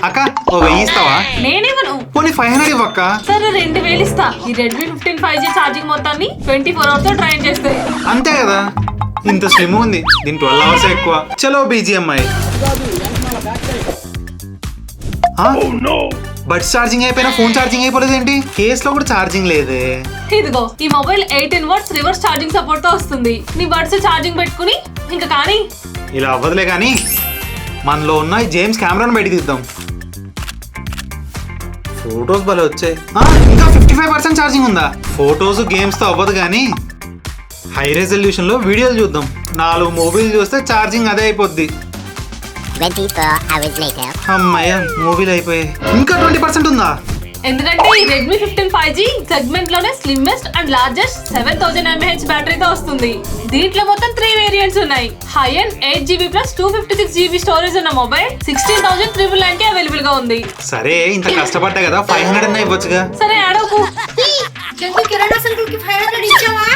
అక్క ఓ 1000 ఇస్తావా? నేనేమను పోనీ 500 ఇవ్వక్క. సరే 2000 ఇస్తా. ఈ రెడ్మీ 15 5G ఛార్జింగ్ మొత్తాన్ని 24 hours తో ట్రైన్ చేస్తే. అంతే కదా, ఇంత స్లిమ్ ఉంది, దీని 12 hours ఎక్కువ. చలో BGMI. బడ్స్ ఛార్జింగ్ అయిపోయినా ఫోన్ ఛార్జింగ్ అయిపోలేదు ఏంటి? కేస్ లో కూడా ఛార్జింగ్ లేదే. ఇదిగో ఈ mobile 18 watts reverse charging support తో వస్తుంది. నీ బడ్స్ ఛార్జింగ్ పెట్టుకుని ఇంకా కానీ ఇలా అవ్వదులే కానీ మనలో ఉన్న జేమ్స్ కెమెరాను బయటికి తీద్దాం. ఫొటోస్ భలే వచ్చాయి. ఇంకా 55% ఛార్జింగ్ ఉందా? ఫొటోస్ గేమ్స్ తో అవ్వదు కానీ హై రెజల్యూషన్ లో వీడియోలు చూద్దాం. 4 మూవీలు చూస్తే ఛార్జింగ్ అదే అయిపోద్ది. 24 hours later. అమ్మయ్య, మూవీలు అయిపోయాయి. ఇంకా 20% ఉందా? ఎందుకంటే ఈ రెడ్మీ 15 5G సెగ్మెంట్ లోనే స్లిమ్మెస్ట్ అండ్ లార్జెస్ట్ 7000 mAh బ్యాటరీతో వస్తుంది. దీంట్లో మొత్తం 3 వేరియంట్స్ ఉన్నాయి. High and 8GB plus 256GB storage ఉన్న మొబైల్ 16,999 కి అవైలబుల్ గా ఉంది. సరే ఇంత కష్టపడ్డా కదా 500 అన్న ఇవ్వచ్చుగా. సరే ఆడకు. కిరాణా సంకుల్ కి 500 ఇచ్చావా?